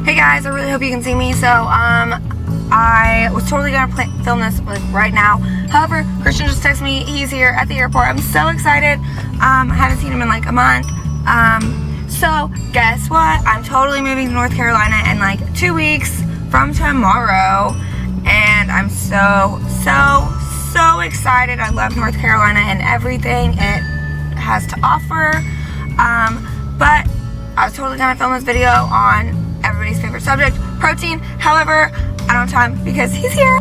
Hey guys, I really hope you can see me. So, I was totally gonna film this like right now. However, Christian just texted me. He's here at the airport. I'm so excited. I haven't seen him in like a month. So guess what? I'm totally moving to North Carolina in like 2 weeks from tomorrow, and I'm so excited. I love North Carolina and everything it has to offer. But I was totally gonna film this video on everybody's favorite subject, protein. However, I don't have time because he's here.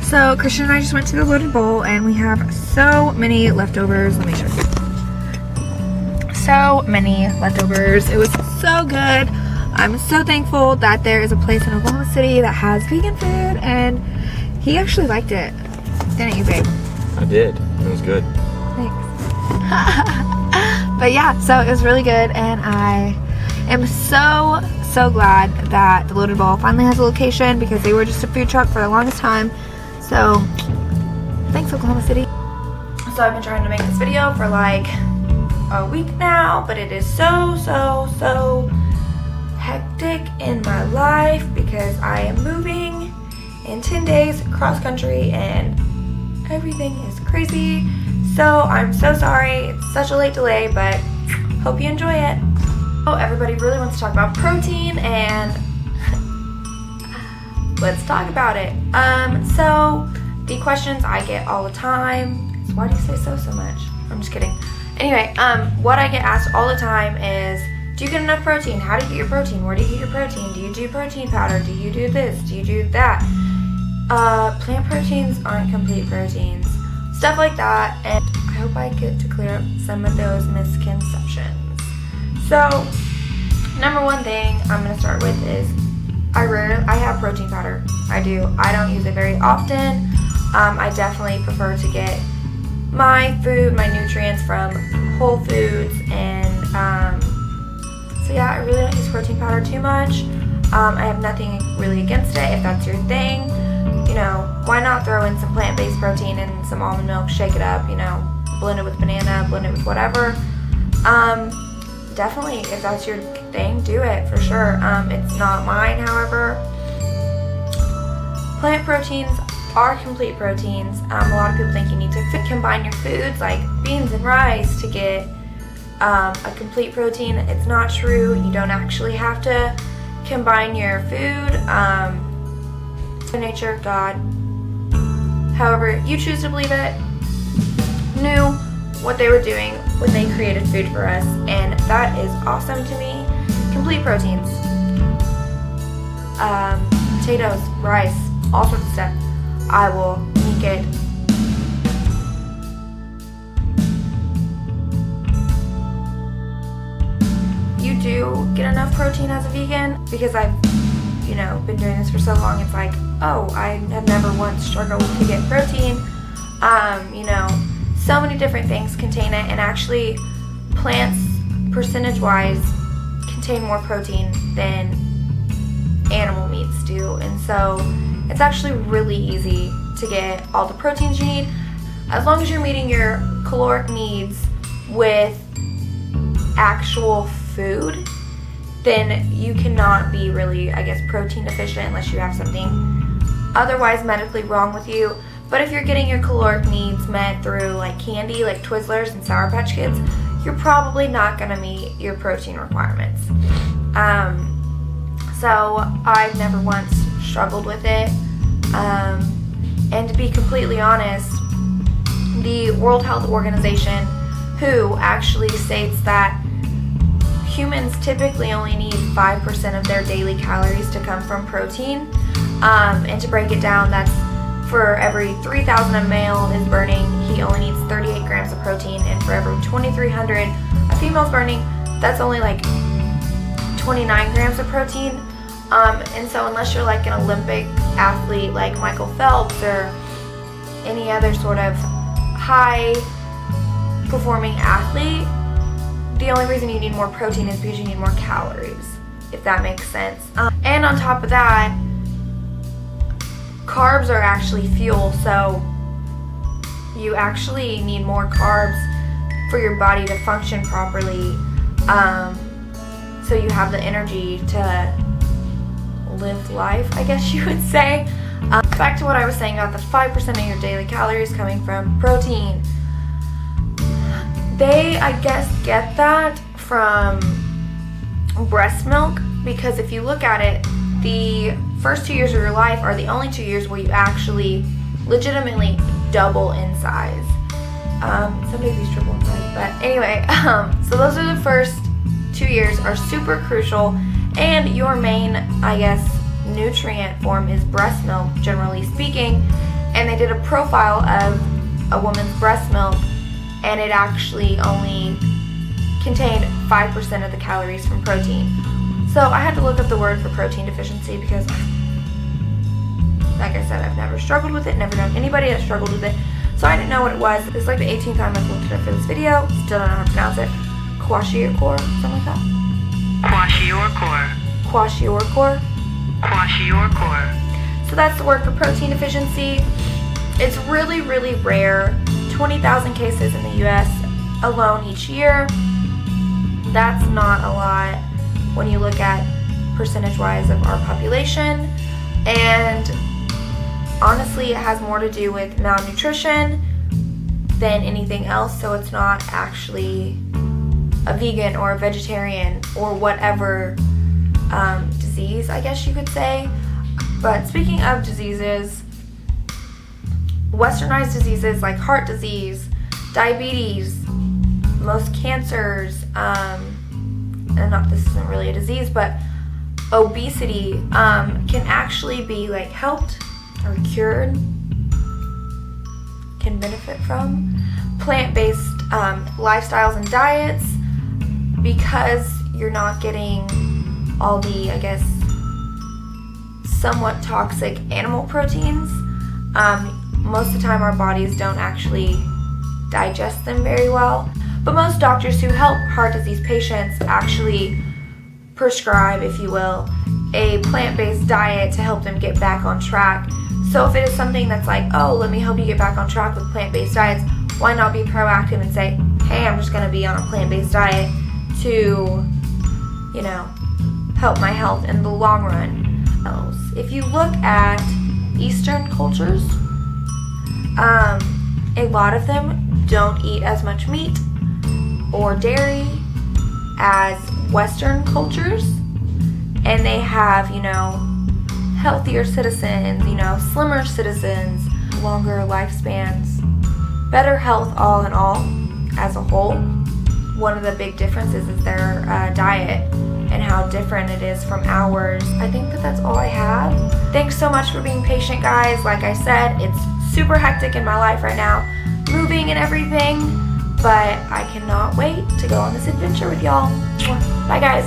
So Christian and I just went to the Loaded Bowl and we have so many leftovers. Let me show you. So many leftovers. It was so good. I'm so thankful that there is a place in Oklahoma City that has vegan food, and he actually liked it. Didn't you, babe? I did. It was good. Thanks. But yeah, so it was really good, and I am so glad that the Loaded Bowl finally has a location, because they were just a food truck for the longest time. So thanks, Oklahoma City. So I've been trying to make this video for like a week now, but it is so hectic in my life because I am moving in 10 days cross country and everything is crazy. So I'm so sorry. It's such a late delay, but hope you enjoy it. Oh, everybody really wants to talk about protein, and let's talk about it. So the questions I get all the time is, why do you say so much? I'm just kidding. Anyway, what I get asked all the time is, do you get enough protein? How do you get your protein? Where do you get your protein? Do you do protein powder? Do you do this? Do you do that? Plant proteins aren't complete proteins. Stuff like that, and I hope I get to clear up some of those misconceptions. So, number one thing I'm going to start with is, I have protein powder. I do. I don't use it very often. I definitely prefer to get my food, my nutrients from Whole Foods, and so yeah, I really don't use protein powder too much. I have nothing really against it. If that's your thing, you know, why not throw in some plant-based protein and some almond milk, shake it up, you know, blend it with banana, blend it with whatever. Definitely, if that's your thing, do it for sure. It's not mine, however. Plant proteins are complete proteins. A lot of people think you need to combine your foods like beans and rice to get a complete protein. It's not true. You don't actually have to combine your food. Nature, God, however you choose to believe it, knew what they were doing when they created food for us, and that is awesome to me. Complete proteins, potatoes, rice, all sorts of stuff. I will make it. You do get enough protein as a vegan, because I've been doing this for so long. It's like, oh, I have never once struggled to get protein. So many different things contain it, and actually plants, percentage-wise, contain more protein than animal meats do, and so it's actually really easy to get all the proteins you need, as long as you're meeting your caloric needs with actual food. Then you cannot be really, I guess, protein deficient unless you have something otherwise medically wrong with you. But if you're getting your caloric needs met through like candy, like Twizzlers and Sour Patch Kids, you're probably not going to meet your protein requirements. So I've never once struggled with it. And to be completely honest, the World Health Organization, WHO, actually states that humans typically only need 5% of their daily calories to come from protein. And to break it down, that's for every 3,000 a male is burning, he only needs 38 grams of protein. And for every 2,300 a female's burning, that's only like 29 grams of protein. And so unless you're like an Olympic athlete like Michael Phelps or any other sort of high performing athlete, the only reason you need more protein is because you need more calories, if that makes sense. And on top of that, carbs are actually fuel, so you actually need more carbs for your body to function properly, so you have the energy to live life, I guess you would say. Back to what I was saying about the 5% of your daily calories coming from protein. They, I guess, get that from breast milk, because if you look at it, the first 2 years of your life are the only 2 years where you actually legitimately double in size. Some babies triple in size, but anyway, so those are the first 2 years are super crucial, and your main, I guess, nutrient form is breast milk, generally speaking. And they did a profile of a woman's breast milk, and it actually only contained 5% of the calories from protein. So I had to look up the word for protein deficiency, because, like I said, I've never struggled with it, never known anybody that struggled with it, so I didn't know what it was. This is like the 18th time I've looked it up for this video. Still don't know how to pronounce it. Kwashiorkor, something like that. Kwashiorkor. Kwashiorkor. Kwashiorkor. So that's the word for protein deficiency. It's really, really rare. 20,000 cases in the US alone each year. That's not a lot when you look at percentage-wise of our population. And honestly, it has more to do with malnutrition than anything else, so it's not actually a vegan or a vegetarian or whatever disease, I guess you could say. But speaking of diseases, westernized diseases like heart disease, diabetes, most cancers, this isn't really a disease, but obesity can actually be like helped or cured, can benefit from plant-based lifestyles and diets, because you're not getting all the, I guess, somewhat toxic animal proteins. Most of the time our bodies don't actually digest them very well, but most doctors who help heart disease patients actually prescribe, if you will, a plant-based diet to help them get back on track. So if it is something that's like, oh, let me help you get back on track with plant-based diets, why not be proactive and say, hey, I'm just going to be on a plant-based diet to, you know, help my health in the long run. If you look at Eastern cultures, a lot of them don't eat as much meat or dairy as Western cultures, and they have, you know, healthier citizens, you know, slimmer citizens, longer lifespans, better health all in all as a whole. One of the big differences is their diet and how different it is from ours. I think that that's all I have. Thanks so much for being patient, guys. Like I said, it's super hectic in my life right now, moving and everything, but I cannot wait to go on this adventure with y'all. Bye, guys.